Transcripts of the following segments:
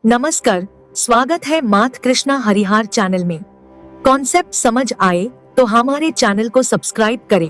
नमस्कार, स्वागत है मात कृष्णा हरिहार चैनल में। कॉन्सेप्ट समझ आए तो हमारे चैनल को सब्सक्राइब करें।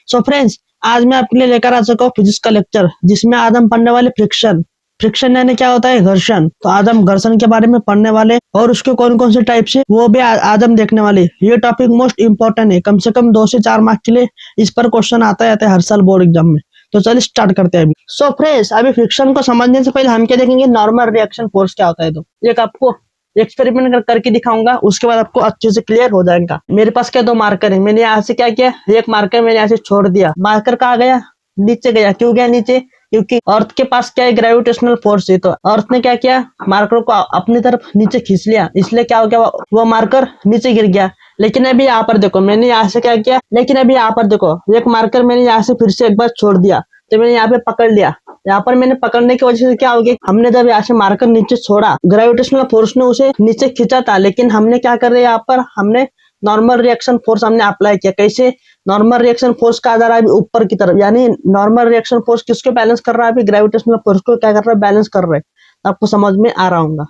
सो फ्रेंड्स, आज मैं आपके लिए लेकर आ चुका हूँ फिजिक्स का लेक्चर, जिसमें आज हम पढ़ने वाले फ्रिक्शन। फ्रिक्शन यानी क्या होता है? घर्षण। तो आज हम घर्षण के बारे में पढ़ने वाले और उसके कौन कौन से टाइप से वो भी आज हम देखने वाले। ये टॉपिक मोस्ट इंपॉर्टेंट है, कम से कम 2 से 4 मार्क्स के लिए इस पर क्वेश्चन आता है हर साल बोर्ड एग्जाम में। तो चलिए स्टार्ट करते हैं अभी। सो फ्रेंड्स, अभी फ्रिक्शन को समझने से पहले हम क्या देखेंगे? नॉर्मल रिएक्शन फोर्स क्या होता है। तो एक आपको एक्सपेरिमेंट करके दिखाऊंगा, उसके बाद आपको अच्छे से क्लियर हो जाएगा। मेरे पास क्या 2 मार्कर है, मैंने यहाँ से क्या किया, एक मार्कर मैंने यहाँ से छोड़ दिया। मार्कर कहाँ गया? नीचे गया। क्यों गया नीचे? क्योंकि अर्थ के पास क्या है? ग्रेविटेशनल फोर्स है। तो अर्थ ने क्या किया? मार्कर को अपनी तरफ नीचे खींच लिया, इसलिए क्या हो गया? वो मार्कर नीचे गिर गया। लेकिन अभी यहाँ पर देखो, मैंने यहाँ से क्या किया, लेकिन अभी यहाँ पर देखो, एक मार्कर मैंने यहाँ से फिर से एक बार छोड़ दिया, तो मैंने यहाँ पे पकड़ लिया। यहाँ पर मैंने पकड़ने की वजह से क्या हो गया, हमने जब यहाँ से मार्कर नीचे छोड़ा, ग्रेविटेशनल फोर्स ने उसे नीचे खींचा था, लेकिन हमने क्या कर रहे हैं, यहाँ पर हमने नॉर्मल रिएक्शन फोर्स हमने अप्लाई किया। कैसे? नॉर्मल रिएक्शन फोर्स का आधार है ऊपर की तरफ, यानी नॉर्मल रिएक्शन फोर्स किसको बैलेंस कर रहा है? अभी ग्रेविटेशनल फोर्स को क्या कर रहा है? बैलेंस कर रहा है। आपको समझ में आ रहा होगा।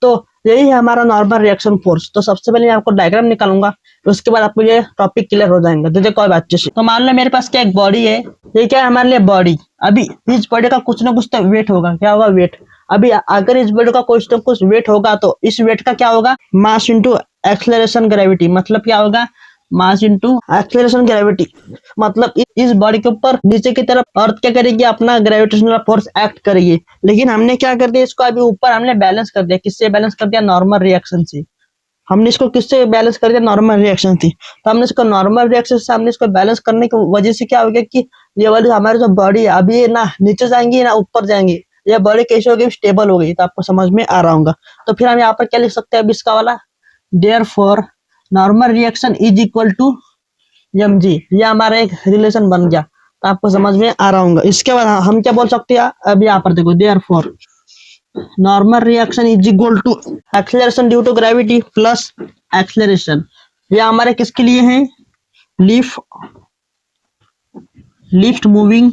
तो यही है हमारा नॉर्मल रिएक्शन फोर्स। तो सबसे पहले मैं आपको डायग्राम निकालूंगा, उसके बाद आपको ये टॉपिक क्लियर हो जाएगा। तो देखो अच्छे से, तो मान लो मेरे पास क्या एक बॉडी है, ये क्या है हमारे लिए? बॉडी। अभी इस बॉडी का कुछ ना कुछ तो वेट होगा। क्या होगा? वेट। अभी अगर इस बॉडी का कुछ ना कुछ वेट होगा, तो इस वेट का क्या होगा? Mass into acceleration gravity. मतलब क्या होगा? Mass into acceleration gravity. मतलब इस बॉडी के ऊपर नीचे की तरफ अर्थ क्या करेगी? अपना ग्रेविटेशनल फोर्स एक्ट करेगी। लेकिन हमने क्या कर दिया, इसको अभी ऊपर हमने बैलेंस कर दिया। किससे बैलेंस कर दिया? नॉर्मल रिएक्शन से। हमने इसको किससे बैलेंस कर दिया? नॉर्मल रिएक्शन थी। तो हमने इसको नॉर्मल रिएक्शन से हमने इसको बैलेंस करने की वजह से क्या हो गया कि ये वाली हमारी जो बॉडी है, अभी ये ना नीचे जाएंगी ना ऊपर जाएंगी। ये बॉडी कैसे हो गई? स्टेबल हो गई। तो आपको समझ में आ रहा होगा। तो फिर हम यहाँ पर क्या लिख सकते हैं? अभी इसका वाला therefore normal reaction is equal to mg। ये हमारा एक रिलेशन बन गया। तो आपको समझ में आ रहा होगा। इसके बाद हम क्या बोल सकते हैं? अभी यहाँ पर देखो, therefore normal reaction is equal to acceleration due to gravity plus acceleration. ये हमारे किसके लिए है? Lift moving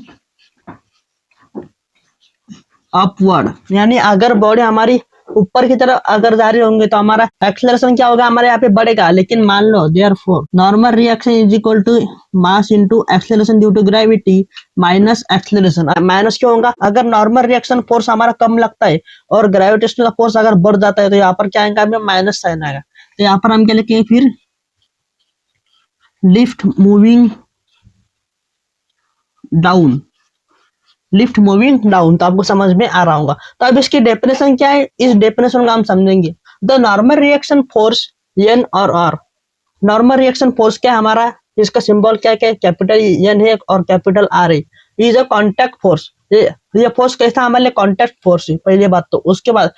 upward. यानी अगर बॉडी हमारी ऊपर की तरफ अगर जा रही होंगे तो हमारा एक्सेलरेशन क्या होगा? हमारे यहाँ पे बढ़ेगा। लेकिन मान लो therefore normal reaction is equal to mass into acceleration due to gravity minus acceleration. Minus क्यों होगा? अगर नॉर्मल रिएक्शन फोर्स हमारा कम लगता है और ग्रेविटेशनल फोर्स अगर बढ़ जाता है, तो यहाँ पर क्या आएगा? हमें माइनस साइन आएगा। तो यहाँ पर हम क्या लिखेंगे फिर? Lift moving down. Lift moving down. तो आपको समझ में आ रहा होगा। तो अब इसकी डेफिनेशन क्या है? इस डेफिनेशन को हम समझेंगे। The normal reaction force N और आर। नॉर्मल रिएक्शन फोर्स क्या है हमारा? इसका सिंबल क्या है? कैपिटल एन है और कैपिटल आर है। Is a contact force. ये फोर्स कैसा? हमारे लिए कॉन्टैक्ट फोर्स है, पहली बात तो। उसके बाद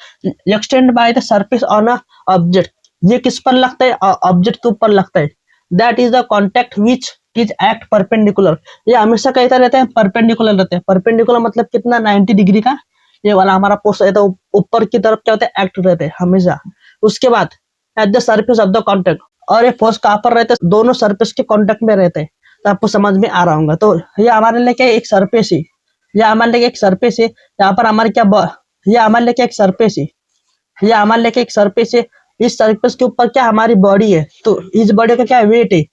extend by the surface on a object. ये किस पर लगता है? ऑब्जेक्ट के ऊपर लगता है। That is the contact which is act perpendicular. ये हमेशा कैसा रहता है? परपेंडिकुलर रहता है। परपेंडिकुलर मतलब कितना? 90 डिग्री का ये वाला हमारा फोर्स रहता है। ऊपर की तरफ क्या होता है? एक्ट रहते हैं हमेशा। उसके बाद at the surface of the contact. और ये फोर्स कहाँ पर रहते हैं? दोनों सरफेस के कॉन्टैक्ट में रहते हैं। तो आपको समझ में आ रहा होगा। तो ये हमारे लिए क्या? एक सरफेस है। ये हमारे लिए एक सरफेस है। यहाँ पर हमारे क्या? ये हमारे लिए क्या? एक सरफेस है। ये हमारे लिए एक सरफेस है। इस सरफेस के ऊपर क्या? हमारी बॉडी है। तो इस बॉडी का क्या? वेट है।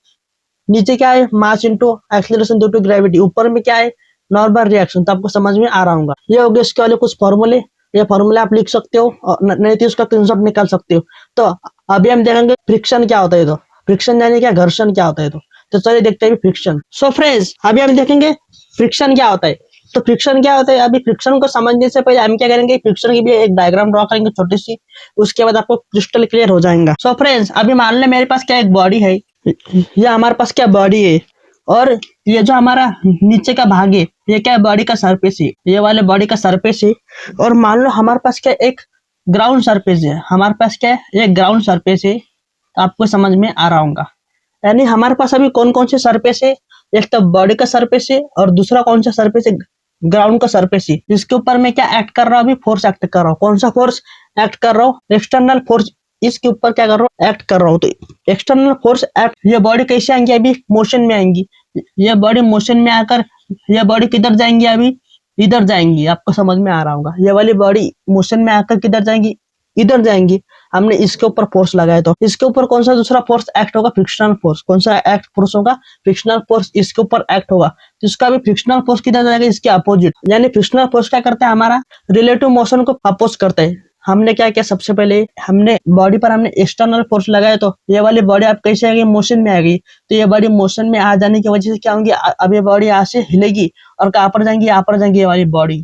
नीचे क्या है? Mass into acceleration due to gravity. ऊपर में क्या है? Normal reaction. तो आपको समझ में आ रहा होगा। ये हो गए इसके वाले कुछ फॉर्मूले। ये फॉर्मूले आप लिख सकते हो, नहीं तो उसका स्क्रीनशॉट निकाल सकते हो। तो अभी हम देखेंगे फ्रिक्शन क्या होता है। तो फ्रिक्शन यानी क्या? घर्षण क्या होता है। तो चलिए देखते हैं फ्रिक्शन। सो फ्रेंड्स, अभी हम देखेंगे फ्रिक्शन क्या होता है। तो फ्रिक्शन क्या होता है? अभी फ्रिक्शन को समझने से पहले हम क्या करेंगे? फ्रिक्शन की भी एक डायग्राम ड्रॉ करेंगे छोटी सी, उसके बाद आपको क्रिस्टल क्लियर हो जाएगा। सो फ्रेंड्स, अभी मान ले मेरे पास क्या? एक बॉडी है। ये हमारे पास क्या? बॉडी है। और ये जो हमारा नीचे का भाग है, ये क्या है? बॉडी का सरफेस है। ये वाले बॉडी का सरफेस है। और मान लो हमारे पास क्या? एक ग्राउंड सरफेस है। हमारे पास क्या है? एक ग्राउंड सरफेस है। तो आपको समझ में आ रहा होगा। यानी हमारे पास अभी कौन कौन से सरफेस है? एक तो बॉडी का सरफेस है, और दूसरा कौन सा सरफेस है? ग्राउंड का सरफेस है। इसके ऊपर मैं क्या एक्ट कर रहा हूँ? अभी फोर्स एक्ट कर रहा हूँ। कौन सा फोर्स एक्ट कर रहा हूँ? External force. इसके ऊपर क्या कर रहा हूँ? एक्ट कर रहा हूँ। तो एक्सटर्नल फोर्स एक्ट। ये बॉडी कैसे आएंगी? अभी मोशन में आएंगी। ये बॉडी मोशन में आकर ये बॉडी किधर जाएंगी? अभी इधर जाएंगी। आपको समझ में आ रहा होगा। ये वाली बॉडी मोशन में आकर किधर जाएंगी? इधर जाएंगी, हमने इसके ऊपर फोर्स लगाया तो इसके ऊपर कौन सा दूसरा फोर्स एक्ट होगा, फ्रिक्शनल फोर्स। कौन सा एक्ट फोर्स होगा, फ्रिक्शनल फोर्स इसके ऊपर एक्ट होगा, तो इसका भी फ्रिक्शनल फोर्स किधर जाएगा, इसके अपोजिट। यानी फ्रिक्शनल फोर्स क्या करता है, हमारा रिलेटिव मोशन को अपोज करता है। हमने क्या किया, सबसे पहले हमने बॉडी पर हमने एक्सटर्नल फोर्स लगाया, तो ये वाली बॉडी आप कैसे आएगी, मोशन में आ गई। तो ये बॉडी मोशन में आ जाने की वजह से क्या होंगी, अब ये बॉडी यहाँ से हिलेगी और कहाँ पर जाएंगी, यहाँ पर जाएंगी ये वाली बॉडी।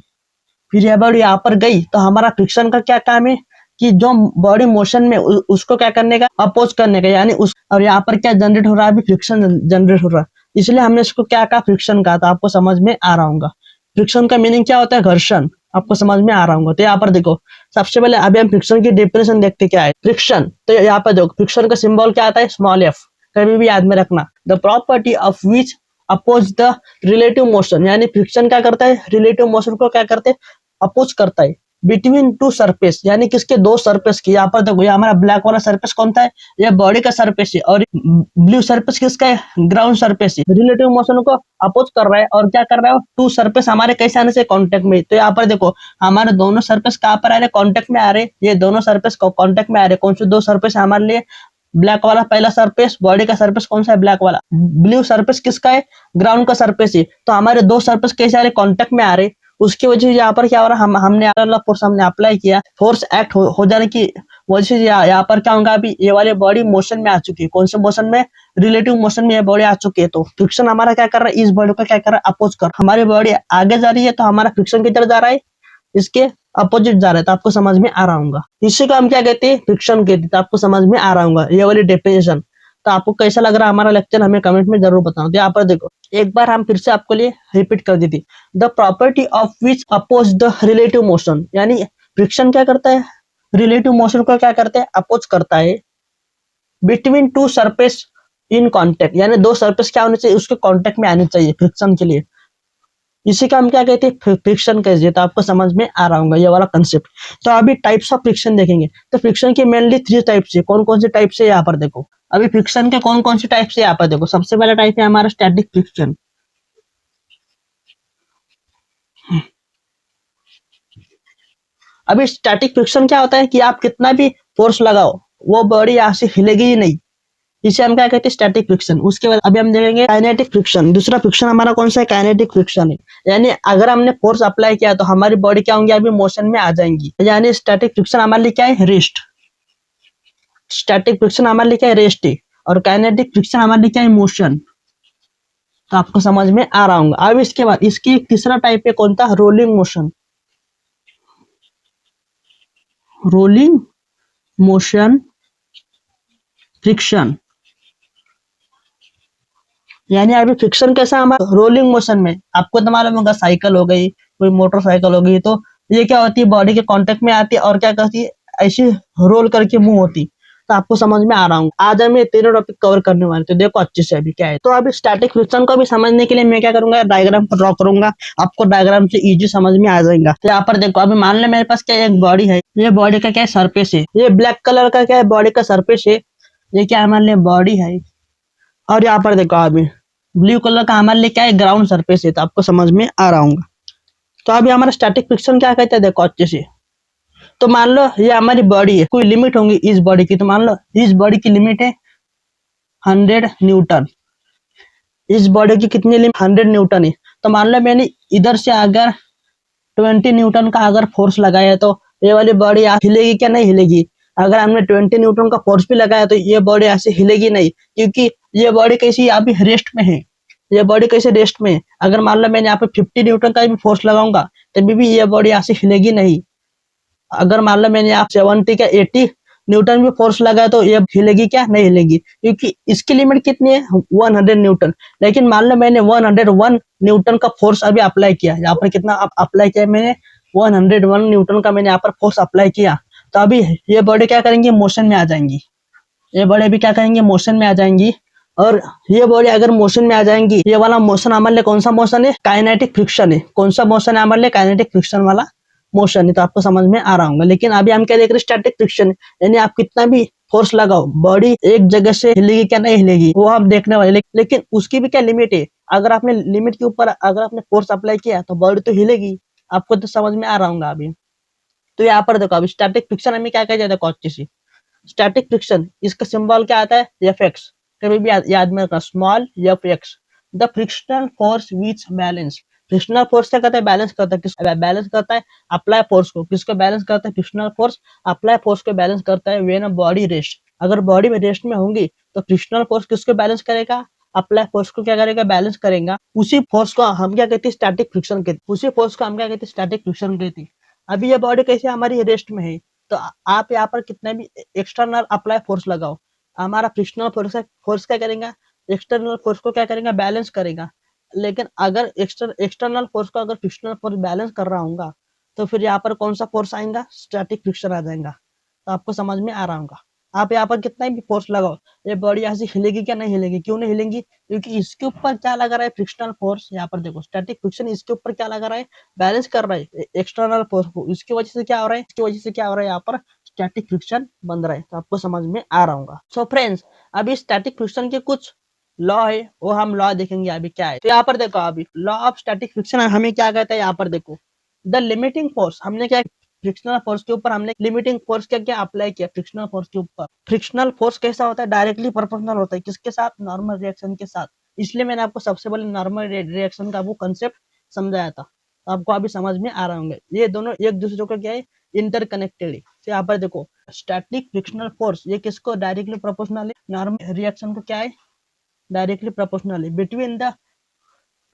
फिर ये बॉडी यहाँ पर गई तो हमारा फ्रिक्शन का क्या काम है कि जो बॉडी मोशन में उसको क्या करने का, अपोज करने का। यानी उस, और यहाँ पर क्या जनरेट हो रहा है, अभी फ्रिक्शन जनरेट हो रहा है, इसलिए हमने इसको क्या कहा, फ्रिक्शन कहा। तो आपको समझ में आ रहा होगा फ्रिक्शन का मीनिंग क्या होता है, घर्षण। आपको समझ में आ रहा होगा। तो यहाँ पर देखो, सबसे पहले अभी हम फ्रिक्शन की डेफिनेशन देखते क्या है, फ्रिक्शन। तो यहाँ पर देखो, फ्रिक्शन का सिंबल क्या आता है, स्मॉल एफ, कभी भी याद में रखना। The property of which oppose the relative motion, यानी फ्रिक्शन क्या करता है, रिलेटिव मोशन को क्या करते हैं, अपोज करता है बिटवीन टू सरफेस, यानी किसके, दो सरफेस की। यहाँ पर देखो, ये हमारा ब्लैक वाला सरफेस कौन सा है, ये बॉडी का सरफेस है, और ब्लू सरफेस किसका है, ग्राउंड सरफेस है। रिलेटिव मोशन को अपोज कर रहा है और क्या कर रहा है, टू सरफेस हमारे कैसे आने से, कॉन्टेक्ट में। तो यहाँ पर देखो, हमारे दोनों सरफेस कहाँ पर आ रहे, कॉन्टेक्ट में आ रहे। ये दोनों सरफेस कॉन्टेक्ट में आ रहे। कौन से दो सरफेस है हमारे लिए, ब्लैक वाला पहला सरफेस, बॉडी का सरफेस कौन सा है, ब्लैक वाला। ब्लू सरफेस किसका है, ग्राउंड का सरफेस है। तो हमारे दो सरफेस कैसे आ रहे, कॉन्टेक्ट में आ रहे। उसकी वजह से यहाँ पर क्या हो रहा है, हमने फोर्स हमने अप्लाई किया, फोर्स एक्ट हो जाने की वजह से यहाँ पर क्या होगा, अभी ये वाली बॉडी मोशन में आ चुकी है। कौन से मोशन में, रिलेटिव मोशन में ये बॉडी आ चुकी है। तो फ्रिक्शन हमारा क्या कर रहा है, इस बॉडी को क्या कर रहा है, अपोज कर। हमारी बॉडी आगे जा रही है तो हमारा फ्रिक्शन किधर जा रहा है, इसके अपोजिट जा रहा है। तो आपको समझ में आ रहा होगा, इसी को हम क्या कहते हैं, फ्रिक्शन कहते हैं। तो आपको समझ में आ रहा होगा ये वाली डेफिनेशन। तो आपको कैसा लग रहा है हमारा लेक्चर, हमें कमेंट में जरूर बताना। तो यहाँ पर देखो, एक बार हम फिर से आपको लिए रिपीट कर दी थी, the property of which oppose the relative motion, यानी फ्रिक्शन क्या करता है, रिलेटिव मोशन को क्या करता है, अपोज करता है between two surface in contact, यानी दो सरफेस क्या होने चाहिए, उसके कॉन्टेक्ट में आने चाहिए फ्रिक्शन के लिए। इसी का हम क्या कहते हैं, फ्रिक्शन कहते हैं। तो आपको समझ में आ रहा होगा ये वाला कंसेप्ट। तो अभी टाइप्स ऑफ फ्रिक्शन देखेंगे। तो फ्रिक्शन के मेनली 3 टाइप्स है। कौन कौन से टाइप्स है यहाँ पर देखो, अभी फ्रिक्शन के कौन कौन से टाइप्स है यहाँ पर देखो। सबसे पहला टाइप है हमारा स्टैटिक फ्रिक्शन। अभी स्टैटिक फ्रिक्शन क्या होता है कि आप कितना भी फोर्स लगाओ वो बॉडी यहाँ से हिलेगी ही नहीं, इसे हम क्या कहते हैं, स्टैटिक फ्रिक्शन। उसके बाद अभी हम देखेंगे काइनेटिक फ्रिक्शन। दूसरा फ्रिक्शन हमारा कौन सा है, काइनेटिक फ्रिक्शन है। यानी अगर हमने फोर्स अप्लाई किया तो हमारी बॉडी क्या होंगी, अभी मोशन में आ जाएंगी। यानी स्टैटिक फ्रिक्शन हमारे लिए क्या है, रेस्ट। स्टैटिक फ्रिक्शन हमारे लिए क्या है, रेस्ट है। और काइनेटिक फ्रिक्शन हमारे लिए क्या है, मोशन। तो आपको समझ में आ रहा होगा। अब इसके बाद इसकी तीसरा टाइप है कौन था, rolling motion. Rolling motion friction, यानी अभी फ्रिक्शन कैसा हमारा, रोलिंग मोशन में। आपको तो मालूम होगा, साइकिल हो गई, कोई मोटरसाइकिल हो गई, तो ये क्या होती है, बॉडी के कांटेक्ट में आती है और क्या करती है, ऐसी रोल करके मूव होती। तो आपको समझ में आ रहा हूँ। आज हम ये तीनों टॉपिक कवर करने वाले, तो देखो अच्छे से अभी क्या है। तो अभी स्टैटिक फ्रिक्शन को भी समझने के लिए मैं क्या करूंगा, डायग्राम को ड्रॉ करूंगा। आपको डायग्राम से इजी समझ में आ जाएगा। तो यहाँ पर देखो, अभी मान लो मेरे पास क्या एक बॉडी है, ये बॉडी का क्या सरफेस है, ये ब्लैक कलर का क्या है, बॉडी का सरफेस है। ये क्या हमारे लिए बॉडी है, और यहाँ पर देखो अभी ब्लू कलर का हमारे लिए क्या है, ग्राउंड सरफेस है। तो आपको समझ में आ रहा होगा। तो अभी हमारा स्टैटिक फ्रिक्शन क्या कहते हैं, देखो अच्छे से। तो मान लो ये हमारी बॉडी है, कोई लिमिट होंगी इस बॉडी की। तो मान लो इस बॉडी की लिमिट है 100 न्यूटन। इस बॉडी की कितनी लिमिट, 100 न्यूटन है। तो मान लो मैंने इधर से अगर 20 न्यूटन का अगर फोर्स लगाया तो ये वाली बॉडी हिलेगी क्या, नहीं हिलेगी। अगर हमने 20 न्यूटन का फोर्स भी लगाया तो ये बॉडी ऐसे हिलेगी नहीं, क्योंकि ये बॉडी कैसी अभी रेस्ट में है। ये बॉडी कैसे रेस्ट में है। अगर मान लो मैंने यहाँ पे 50 न्यूटन का भी फोर्स लगाऊंगा तभी भी ये बॉडी ऐसे हिलेगी नहीं। अगर मान लो मैंने यहाँ 70 का 80 न्यूटन भी फोर्स लगाया तो ये हिलेगी क्या, नहीं हिलेगी, क्योंकि इसकी लिमिट कितनी है, 100 न्यूटन। लेकिन मान लो मैंने 101 न्यूटन का फोर्स अभी अप्लाई किया। यहाँ पर कितना अप्लाई किया मैंने, 101 न्यूटन का मैंने यहाँ पर फोर्स अप्लाई किया। तो अभी ये बॉडी क्या करेंगे, मोशन में आ जाएंगी। ये बॉडी अभी क्या करेंगे, मोशन में आ जाएंगी। और ये बॉडी अगर मोशन में आ जाएंगी, ये वाला मोशन हमारे लिए कौन सा मोशन है, काइनेटिक फ्रिक्शन है। कौन सा मोशन है हमारे लिए, काइनेटिक फ्रिक्शन वाला मोशन है। तो आपको समझ में आ रहा होगा। लेकिन अभी हम क्या देख रहे हैं, स्टैटिक फ्रिक्शन, यानी आप कितना भी फोर्स लगाओ बॉडी एक जगह से हिलेगी क्या, नहीं हिलेगी, वो आप देखने वाले। लेकिन उसकी भी क्या लिमिट है। अगर आपने लिमिट के ऊपर अगर आपने फोर्स अप्लाई किया तो बॉडी तो हिलेगी। आपको तो समझ में आ रहा होगा अभी। तो यहाँ पर देखो, अब स्टैटिक फ्रिक्शन हमें क्या कहते हैं, देखो अच्छी सी स्टैटिक फ्रिक्शन, इसका सिंबल क्या आता है, एफ एक्स। कभी भी याद में रखना, small F x, the frictional force which balance. Frictional force क्या करता है, बैलेंस करता है, किस बैलेंस करता है, अप्लाई फोर्स को, किसको बैलेंस करता है, फ्रिक्शनल फोर्स अप्लाई फोर्स को बैलेंस करता है व्हेन अ बॉडी रेस्ट। अगर बॉडी में रेस्ट में होंगी तो फ्रिक्शनल फोर्स किसको बैलेंस करेगा, अप्लाई फोर्स को क्या करेगा, बैलेंस करेगा। उसी फोर्स को हम क्या कहते हैं, स्टैटिक फ्रिक्शन कहते हैं। उसी फोर्स को हम क्या कहते हैं, स्टैटिक फ्रिक्शन कहते हैं। अभी ये बॉडी कैसे हमारी रेस्ट में है, तो आप यहाँ पर कितने भी एक्सटर्नल अप्लाई फोर्स लगाओ, हमारा फ्रिक्शनल फोर्स क्या करेगा, एक्सटर्नल फोर्स को क्या करेगा, बैलेंस करेगा। लेकिन अगर एक्सटर्नल फोर्स को अगर फ्रिक्शनल फोर्स बैलेंस कर रहा होगा तो फिर यहाँ पर कौन सा फोर्स आएगा, स्टैटिक फ्रिक्शन आ जाएगा। तो आपको समझ में आ रहा होगा। आप यहाँ पर कितना भी फोर्स लगाओ, ये बॉडी यहाँ से हिलेगी क्या, नहीं हिलेगी। क्यों नहीं हिलेगी, क्योंकि इसके ऊपर क्या लगा रहा है, फ्रिक्शनल फोर्स। यहाँ पर देखो स्टैटिक फ्रिक्शन इसके ऊपर क्या लगा रहा है, बैलेंस कर रहा है एक्सटर्नल फोर्स को। इसकी वजह से क्या हो रहा है, इसकी वजह से क्या हो रहा है, यहाँ पर स्टैटिक फ्रिक्शन बन रहा है। तो आपको समझ में आ रहा होगा। सो फ्रेंड्स, अभी स्टैटिक फ्रिक्शन के कुछ लॉ है, वो हम लॉ देखेंगे अभी क्या है। तो यहाँ पर देखो, अभी लॉ ऑफ स्टैटिक फ्रिक्शन हमें क्या कहता है, यहाँ पर देखो द लिमिटिंग फोर्स। हमने क्या फ्रिक्शनल फोर्स के ऊपर हमने लिमिटिंग फोर्स क्या क्या अप्लाई किया, फ्रिक्शनल फोर्स के ऊपर। फ्रिक्शनल फोर्स कैसा होता है, डायरेक्टली प्रोपोर्शनल होता है, किसके साथ, नॉर्मल रिएक्शन के साथ। इसलिए मैंने आपको सबसे पहले नॉर्मल रिएक्शन का वो कंसेप्ट समझाया था। तो आपको अभी समझ में आ रहा होंगे, ये दोनों एक दूसरे को क्या है, इंटरकनेक्टेड है। तो यहाँ पर देखो स्टैटिक फ्रिक्शनल फोर्स ये किसको डायरेक्टली प्रोपोर्शनल है, नॉर्मल रिएक्शन को क्या है, डायरेक्टली प्रोपोर्शनल है between the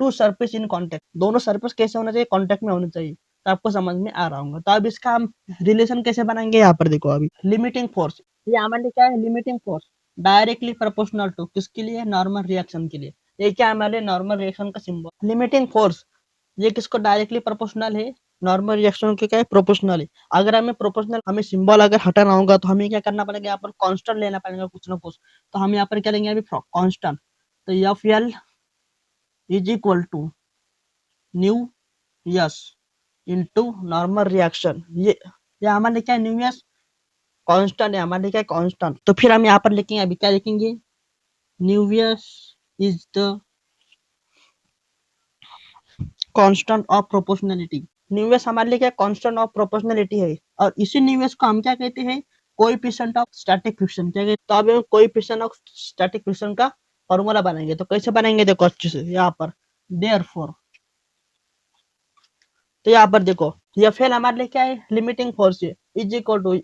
two surface in contact. दोनों सरफेस कैसे होना चाहिए, कॉन्टेक्ट में होना चाहिए। तो आपको समझ में आ रहा होगा। तो अब इसका हम रिलेशन कैसे बनाएंगे, यहाँ पर देखो अभी लिमिटिंग फोर्स, ये हमारे क्या है, limiting force directly proportional to, किसके लिए, नॉर्मल रिएक्शन के लिए। ये क्या हमारे नॉर्मल रिएक्शन का सिंबल। लिमिटिंग फोर्स ये किसको डायरेक्टली प्रोपोर्शनल है, नॉर्मल रिएक्शन के क्या है, प्रोपोर्शनल है। अगर हमें प्रोपोर्शनल हमें सिंबल अगर हटाना होगा तो हमें क्या करना पड़ेगा, यहाँ पर कांस्टेंट लेना पड़ेगा कुछ ना कुछ। तो हम यहाँ पर क्या लेंगे अभी, कांस्टेंट। तो F L is equal to mu s into normal reaction. ये हमारे क्या है, न्यू यस कांस्टेंट है, हमारे क्या कांस्टेंट। तो फिर हम यहाँ पर लिखेंगे, अभी क्या लिखेंगे, new s is the constant of proportionality. New yes हमारे लिए क्या कांस्टेंट ऑफ प्रोपोर्शनलिटी है। और इसी न्यू यस को हम क्या कहते हैं, कोएफिशिएंट ऑफ स्टैटिक फ्रिक्शन क्या कहते हैं। तो अब हम कोएफिशिएंट ऑफ स्टैटिक फ्रिक्शन का फॉर्मूला बनाएंगे। तो कैसे बनाएंगे, देखो अच्छे से यहाँ पर देयरफॉर। तो यहाँ पर देखो एफ एल हमारे लिए क्या है, लिमिटिंग फोर्स है, इज इक्वल टू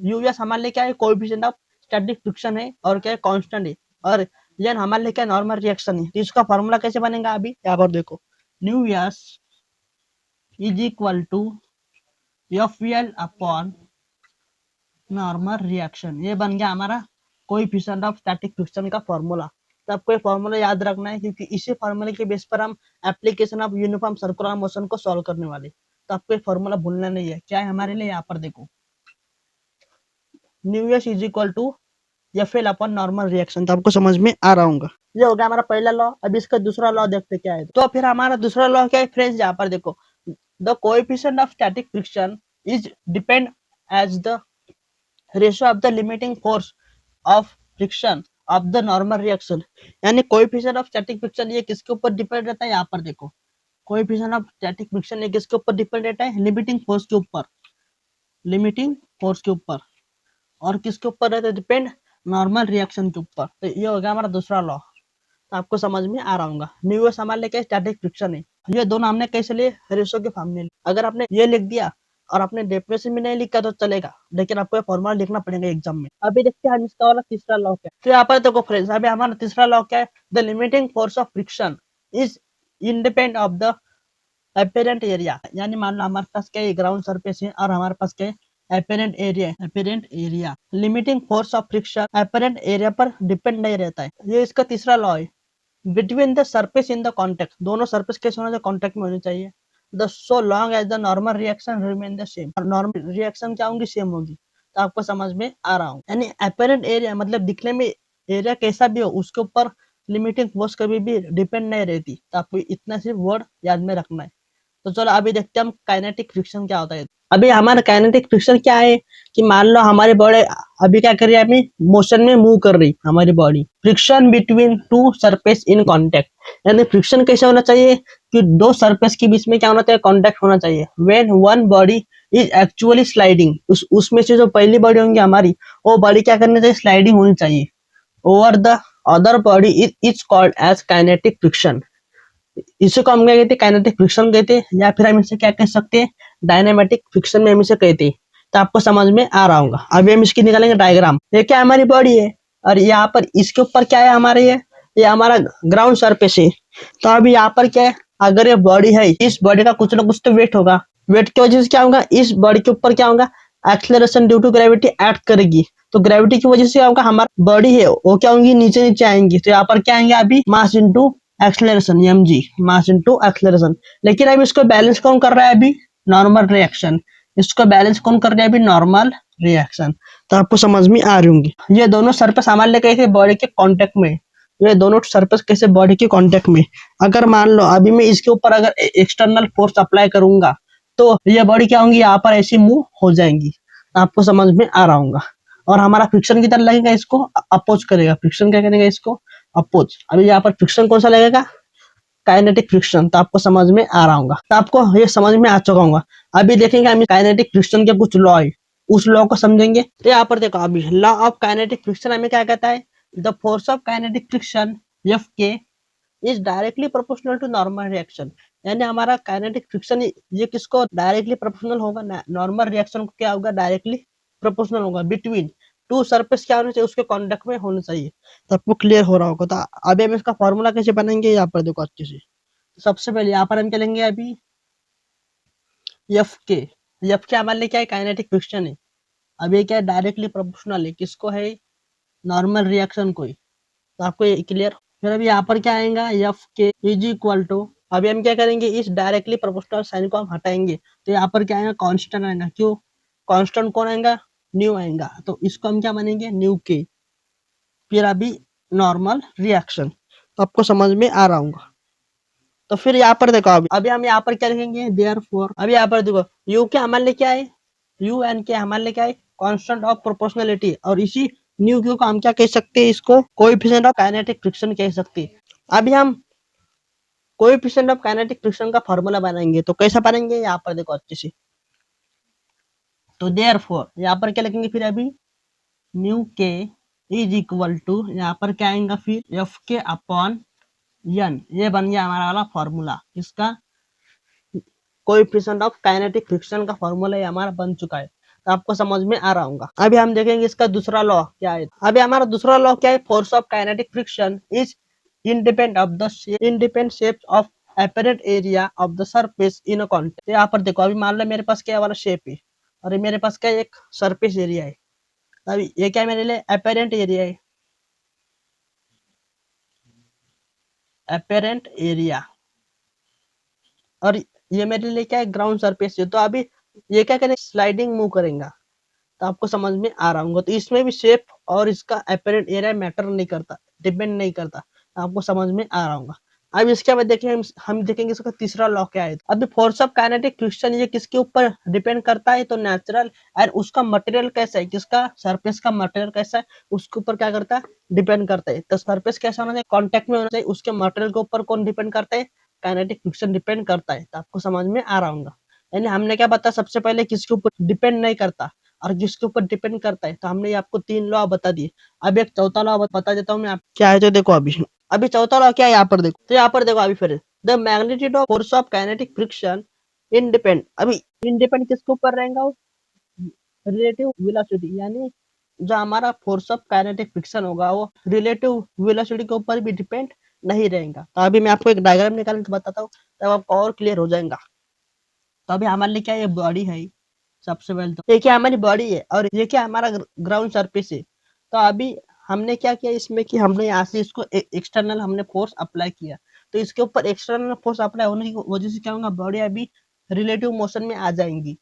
यूएस हमारे लिए क्या है, कोएफिशिएंट ऑफ स्टैटिक फ्रिक्शन है और क्या है, कांस्टेंट है। और एन हमारे लिए क्या नॉर्मल रिएक्शन है। तो इसका फॉर्मूला कैसे बनेगा, अभी यहाँ पर देखो mu s is equal to F L upon normal reaction. ये बन गया हमारा कोएफिशिएंट ऑफ स्टैटिक फ्रिक्शन का फॉर्मूला। तो आपको ये फॉर्मूला याद रखना है, क्योंकि इसी फॉर्मूले के बेस पर हम application of uniform circular motion को सॉल्व करने वाले। तो आपको ये फॉर्मूला भूलना नहीं है। क्या है हमारे लिए, यहाँ पर देखो mu s is equal to F L upon normal reaction. तो आपको समझ में आ रहा होगा। ये हो गया हमारा पहला लॉ। अब इसका दूसरा लॉ देखते क्या है। तो फिर हमारा दूसरा लॉ क्या है फ्रेंड्स, यहाँ पर देखो the coefficient of static friction is depend as the ratio of the limiting force of friction of the normal reaction. यानी कोएफिशिएंट ऑफ स्टैटिक फ्रिक्शन ये किसके ऊपर डिपेंड रहता है, यहाँ पर देखो कोएफिशिएंट ऑफ स्टैटिक फ्रिक्शन ये किसके ऊपर डिपेंड रहता है, लिमिटिंग फोर्स के ऊपर, लिमिटिंग फोर्स के ऊपर। और किसके ऊपर रहता है, डिपेंड नॉर्मल रिएक्शन के ऊपर। तो ये हो गया हमारा दूसरा लॉ। तो आपको समझ में आ रहा होगा। न्यू एस हमारे लिए क्या स्टैटिक फ्रिक्शन है। ये दोनों हमने कैसे लिए, रेशियो के फॉर्म में। अगर आपने ये लिख दिया और आपने डेफिनेशन में नहीं लिखा तो चलेगा, लेकिन आपको ये फॉर्मूला लिखना पड़ेगा एग्जाम में। अभी देखते हैं हम इसका वाला तीसरा लॉ क्या है। तो यहाँ पर देखो फ्रेंड्स, अभी हमारा तीसरा लॉ क्या है, the limiting force of friction is independent of the apparent area. यानी मान लो हमारे पास क्या ग्राउंड सरफेस है और हमारे पास क्या apparent area, apparent area. Limiting force of friction apparent area पर डिपेंड नहीं रहता है। ये इसका तीसरा लॉ है। Between the surface in the contact, दोनों सरफेस कैसे होना चाहिए, कॉन्टेक्ट में होने चाहिए। The so long as the normal reaction remain the same, normal reaction क्या होंगी, सेम होगी। तो आपको समझ में आ रहा हूँ। यानी अपेरेंट एरिया मतलब दिखने में एरिया कैसा भी हो, उसके ऊपर लिमिटिंग फोर्स कभी भी डिपेंड नहीं रहती। तो आपको इतना सिर्फ वर्ड याद में रखना है। तो चलो अभी देखते हैं हम काइनेटिक फ्रिक्शन क्या होता है। अभी हमारा काइनेटिक फ्रिक्शन क्या है कि मान लो हमारी बॉडी अभी क्या कर रही है, अभी मोशन में मूव कर रही हमारी body. Friction between two surface in contact, यानी फ्रिक्शन कैसे होना चाहिए कि दो सरफेस के बीच में क्या होना चाहिए, कांटेक्ट होना चाहिए। When one body is actually sliding, उसमें से जो पहली बॉडी होंगी हमारी, वो बॉडी क्या करनी चाहिए, स्लाइडिंग होनी चाहिए over the other body, is called as kinetic friction. इसे को हम क्या कहते हैं, काइनेटिक फ्रिक्शन कहते हैं, या फिर हम इसे क्या कह सकते हैं, डायनामेटिक फ्रिक्शन में हम इसे कहते हैं। तो आपको समझ में आ रहा होगा। अभी हम इसकी निकालेंगे डायग्राम। ये क्या हमारी बॉडी है और यहाँ पर इसके ऊपर क्या है हमारे, ये हमारा ग्राउंड सरफेस है। तो अभी यहाँ पर क्या है, अगर ये बॉडी है, इस बॉडी का कुछ ना कुछ तो वेट होगा। वेट की वजह से क्या होगा, इस बॉडी के ऊपर क्या होगा, acceleration due to gravity act करेगी। तो ग्रेविटी की वजह से क्या होगा, हमारा बॉडी है वो क्या होंगी, नीचे नीचे आएंगी। तो यहाँ पर क्या आएंगे अभी, mass into acceleration, mg, mass into acceleration. लेकिन अब इसको बैलेंस कौन कर रहा है, अभी नॉर्मल रिएक्शन। इसको बैलेंस कौन कर रहा है, अभी नॉर्मल रिएक्शन। तो आपको समझ में आ रही होंगी। ये दोनों सरफेस हमारे लिए कैसे बॉडी के कांटेक्ट में, ये दोनों सरफेस कैसे बॉडी के कांटेक्ट में। अगर मान लो अभी मैं इसके ऊपर अगर एक्सटर्नल फोर्स अप्लाई करूंगा तो ये बॉडी क्या होंगी, यहाँ पर ऐसी मूव हो जाएंगी। आपको समझ में आ रहा होगा। और हमारा फ्रिक्शन की तरह लगेगा, इसको अपोज करेगा। फ्रिक्शन क्या करेगा, इसको अपोज। अभी यहाँ पर फ्रिक्शन कौन सा लगेगा, काइनेटिक फ्रिक्शन। तो आपको समझ में आ रहा होगा। तो आपको ये समझ में आ चुका होगा। अभी देखेंगे हम काइनेटिक फ्रिक्शन के कुछ लॉ है, उस लॉ को समझेंगे। तो यहाँ पर देखो, अभी लॉ ऑफ काइनेटिक फ्रिक्शन हमें क्या कहता है, the force of kinetic friction F K is directly proportional to normal reaction. यानी हमारा काइनेटिक फ्रिक्शन ये किसको डायरेक्टली प्रोपोर्शनल होगा, नॉर्मल रिएक्शन को क्या होगा, डायरेक्टली प्रोपोर्शनल होगा। बिटवीन टू सरफेस क्या होना चाहिए, उसके कॉन्टेक्ट में होना चाहिए। तो आपको क्लियर हो रहा होगा। तो अभी हम इसका फॉर्मूला कैसे बनाएंगे, यहाँ पर देखो अच्छे से। सबसे पहले यहाँ पर हम क्या लेंगे, अभी एफ के। एफ के हमारे लिए क्या है, काइनेटिक फ्रिक्शन है। अब ये क्या है, डायरेक्टली प्रोपोर्शनल है, किसको है, नॉर्मल रिएक्शन को ही। तो आपको ये क्लियर। फिर अभी यहाँ पर क्या आएगा, F K is equal to, अभी हम क्या करेंगे, इस डायरेक्टली प्रोपोर्शनल साइन को हम हटाएंगे। तो यहाँ पर क्या आएगा, कांस्टेंट आएगा। क्यों, कांस्टेंट कौन आएगा, न्यू आएगा। तो इसको हम क्या मानेंगे, न्यू के। फिर अभी नॉर्मल रिएक्शन। तो आपको समझ में आ रहा होगा। तो फिर यहाँ पर देखो, अभी हम यहाँ पर क्या लिखेंगे, देयरफॉर। अभी यहाँ पर देखो, यू के हमारे लिए क्या है, यू एन के हमारे लिए क्या है, कांस्टेंट ऑफ प्रोपोर्शनलिटी। और इसी न्यू क्यू को हम क्या कह सकते हैं, इसको कोएफिशिएंट ऑफ काइनेटिक फ्रिक्शन कह सकते हैं। अभी हम कोएफिशिएंट ऑफ काइनेटिक फ्रिक्शन का फार्मूला बनाएंगे। तो कैसा बनाएंगे, यहाँ पर देखो अच्छे से। तो देयरफॉर यहाँ पर क्या लिखेंगे, फिर अभी न्यू के इज इक्वल टू, यहाँ पर क्या आएगा, फिर एफ के अपॉन एन। ये बन गया हमारा वाला फॉर्मूला। इसका कोएफिशिएंट ऑफ काइनेटिक फ्रिक्शन का फॉर्मूला ये हमारा बन चुका है। तो आपको समझ में आ रहा होगा। अभी हम देखेंगे इसका दूसरा लॉ क्या है। अभी हमारा दूसरा लॉ क्या है, force of kinetic friction is independent of the independent shape of apparent area of the surface in a contact. यहाँ पर देखो, अभी मान लो मेरे पास क्या वाला शेप है और मेरे पास क्या एक सरफेस एरिया है। अभी ये क्या मेरे लिए अपरेंट एरिया है, अपरेंट एरिया। और ये मेरे लिए क्या है, ग्राउंड सरफेस है। तो अभी ये क्या करें, स्लाइडिंग मूव करेगा। तो आपको समझ में आ रहा होगा। तो इसमें भी शेप और इसका अपरेंट एरिया मैटर नहीं करता, डिपेंड नहीं करता। तो आपको समझ में आ रहा होगा। अब इसके बाद देखिए, हम देखेंगे इसका तीसरा लॉ क्या है। अभी फोर्स ऑफ काइनेटिक फ्रिक्शन ये किसके ऊपर डिपेंड करता है, तो नेचुरल और उसका मटेरियल कैसा है, किसका, सरफेस का मटेरियल कैसा है, उसके ऊपर क्या करता है, डिपेंड करता है। तो सरफेस कैसा होना चाहिए, कॉन्टेक्ट में होना चाहिए। उसके मटेरियल के ऊपर कौन डिपेंड करता है, काइनेटिक फ्रिक्शन डिपेंड करता है। तो आपको समझ में आ रहा होगा। यानी हमने क्या बताया, सबसे पहले किसके ऊपर डिपेंड नहीं करता और जिसके ऊपर डिपेंड करता है। तो हमने आपको 3 लॉ बता दिए। अब एक चौथा लॉ बता देता हूँ मैं, क्या है। तो देखो, अभी चौथा लॉ क्या है, यहाँ पर देखो। तो यहाँ पर देखो, अभी फिर the magnitude of force of kinetic friction independent. अभी इंडिपेंड किसके ऊपर रहेगा, रिलेटिव वेलोसिटी। यानी जो हमारा फोर्स ऑफ काइनेटिक फ्रिक्शन होगा वो रिलेटिव वेलोसिटी के ऊपर भी डिपेंड नहीं रहेगा। तो अभी मैं आपको एक डायग्राम निकाल के बताता हूँ, तब आपको और क्लियर हो जाएगा। तो अभी हमारे लिए क्या, ये बॉडी है। सबसे पहले तो ये क्या हमारी बॉडी है और ये क्या हमारा ग्राउंड सरफेस है। तो अभी हमने क्या किया इसमें कि हमने यहाँ से इसको एक्सटर्नल हमने फोर्स अप्लाई किया। तो इसके ऊपर एक्सटर्नल फोर्स अप्लाई होने की वजह से क्या होगा, बॉडी अभी रिलेटिव मोशन में आ जाएंगी।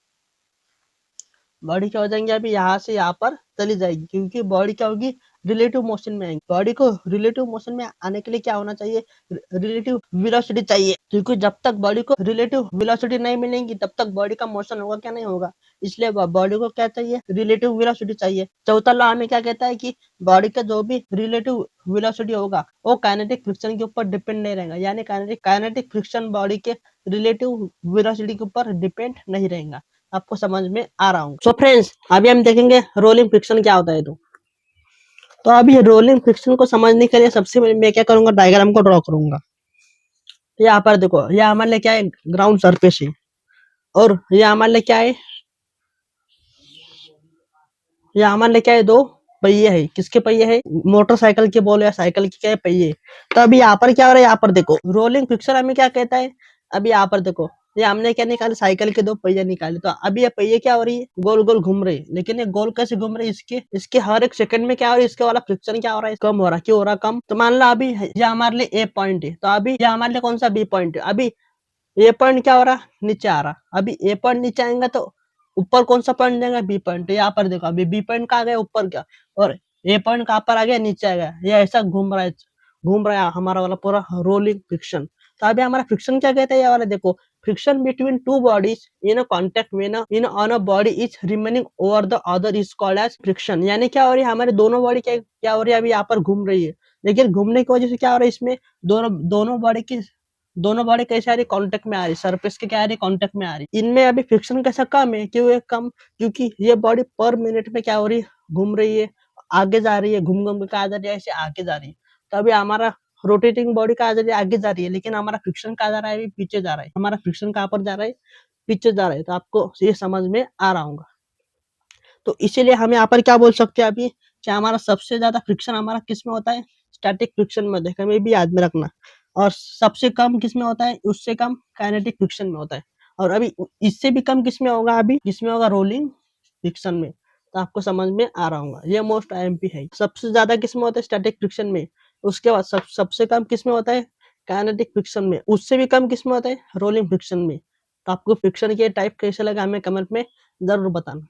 बॉडी क्या हो जाएंगे, अभी यहाँ से यहाँ पर चली जाएगी, क्योंकि बॉडी क्या होगी, रिलेटिव मोशन में आएंगे। बॉडी को रिलेटिव मोशन में आने के लिए क्या होना चाहिए, रिलेटिव वेलोसिटी चाहिए। क्योंकि जब तक बॉडी को रिलेटिव वेलोसिटी नहीं मिलेगी तब तक बॉडी का मोशन होगा क्या, नहीं होगा। इसलिए बॉडी को क्या चाहिए, रिलेटिव वेलोसिटी चाहिए। चौथा लॉ हमें क्या कहता है कि बॉडी का जो भी रिलेटिव वेलोसिटी होगा वो काइनेटिक फ्रिक्शन के ऊपर डिपेंड नहीं रहेगा। यानी काइनेटिक फ्रिक्शन बॉडी के रिलेटिव वेलोसिटी के ऊपर डिपेंड नहीं रहेगा। आपको समझ में आ रहा होगा। सो फ्रेंड्स, अभी हम देखेंगे रोलिंग फ्रिक्शन क्या होता है। तो अभी रोलिंग फ्रिक्शन को समझने के लिए सबसे पहले मैं क्या करूंगा, डायग्राम को ड्रॉ करूंगा। यहाँ पर देखो, यह हमारे लिए क्या है, ग्राउंड सरफेस है, और यह हमारे लिए क्या है, यह हमारे लिए क्या है, दो पहिए है। किसके पहिए है, मोटरसाइकिल के बोलो या साइकिल के क्या है, पहिए। तो अभी यहाँ पर क्या हो रहा है, यहाँ पर देखो रोलिंग फ्रिक्शन हमें क्या कहता है। अभी यहाँ पर देखो, ये हमने क्या निकाले, साइकिल के दो पहिए निकाले। तो अभी ये पहिए क्या हो रही है, गोल गोल घूम रही है। लेकिन ये गोल कैसे घूम रही है, इसके हर एक सेकंड में क्या हो रही है, इसके वाला फ्रिक्शन क्या हो रहा है, कम हो रहा है। क्यों हो रहा है कम, तो मान लो अभी ये हमारे लिए ए पॉइंट है, तो अभी ये हमारे लिए कौन सा बी पॉइंट है। अभी ए पॉइंट क्या हो रहा, नीचे आ रहा। अभी ए पॉइंट नीचे आएगा तो ऊपर कौन सा पॉइंट जाएगा, बी पॉइंट। यहाँ पर देखो, अभी बी पॉइंट कहाँ गया, ऊपर क्या, और ए पॉइंट कहाँ पर आ गया, नीचे आ गया। ये ऐसा घूम रहा है हमारा वाला पूरा रोलिंग फ्रिक्शन। तो अभी हमारा फ्रिक्शन क्या कहते हैं, ये वाला देखो, friction between two bodies in a contact में in on a body is remaining over the other is called as friction. यानी क्या हो रही है, हमारे दोनों बॉडी क्या हो रही है, अभी यहाँ पर घूम रही है। लेकिन घूमने की वजह से क्या हो रहा है, इसमें दोनों बॉडी कैसे आ रही, कांटेक्ट में आ रही, सरफेस के क्या आ रही, कांटेक्ट में आ रही। इनमें अभी फ्रिक्शन कैसा कम है, क्यों है कम, क्योंकि ये बॉडी पर मिनट में क्या हो रही है, घूम रही है, आगे जा रही है, घूम घूम के कहा जा रही है, ऐसे आगे जा रही है। तो अभी हमारा रोटेटिंग बॉडी कहा जा रही है, आगे जा रही है, लेकिन हमारा फ्रिक्शन कहा जा रहा है, अभी पीछे जा रहा है। हमारा फ्रिक्शन कहाँ पर जा रहा है, पीछे जा रहा है। तो आपको ये समझ में आ रहा होगा। तो इसीलिए हम यहाँ पर क्या बोल सकते हैं अभी, कि हमारा सबसे ज्यादा फ्रिक्शन हमारा किस में होता है, स्टैटिक फ्रिक्शन में होता है। हमें भी याद में रखना। और सबसे कम किस में होता है, उससे कम काइनेटिक फ्रिक्शन में होता है। और अभी इससे भी कम किस में होगा, अभी किसमें होगा, रोलिंग फ्रिक्शन में। तो आपको समझ में आ रहा होगा, ये मोस्ट आईएमपी है। सबसे ज्यादा किस में होता है, स्टैटिक फ्रिक्शन में। उसके बाद सबसे कम किस में होता है, काइनेटिक फ्रिक्शन में। उससे भी कम किस में होता है, रोलिंग फ्रिक्शन में। तो आपको फ्रिक्शन के टाइप कैसे लगा, हमें कमेंट में जरूर बताना।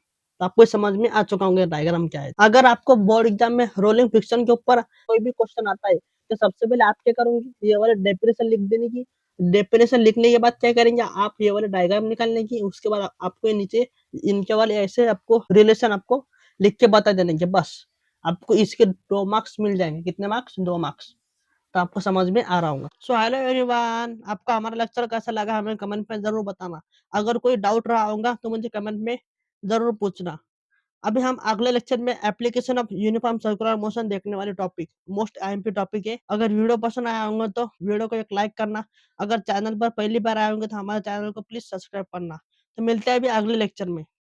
तो आपको समझ में आ चुका होगा डायग्राम क्या है। अगर आपको बोर्ड एग्जाम में रोलिंग फ्रिक्शन के ऊपर कोई भी क्वेश्चन आता है, तो सबसे पहले आप क्या करोगे, ये वाले डेफिनेशन लिख देने की। डेफिनेशन लिखने के बाद क्या करेंगे, आप ये वाले डायग्राम निकालने की। उसके बाद आपको ये नीचे इनके वाले ऐसे आपको रिलेशन आपको लिख के बता देने के, बस आपको इसके 2 मार्क्स मिल जाएंगे। कितने मार्क्स, 2 मार्क्स। तो आपको समझ में आ रहा होगा। सो हेलो एवरीवन, आपका हमारा लेक्चर कैसा लगा हमें कमेंट में जरूर बताना। अगर कोई डाउट रहा होगा तो मुझे कमेंट में जरूर पूछना। अभी हम अगले लेक्चर में application of uniform circular motion देखने वाले टॉपिक, मोस्ट आईएमपी टॉपिक है। अगर वीडियो पसंद आया होगा तो वीडियो को एक लाइक करना। अगर चैनल पर पहली बार आए होंगे तो हमारे चैनल को प्लीज सब्सक्राइब करना। तो मिलते हैं अभी अगले लेक्चर में।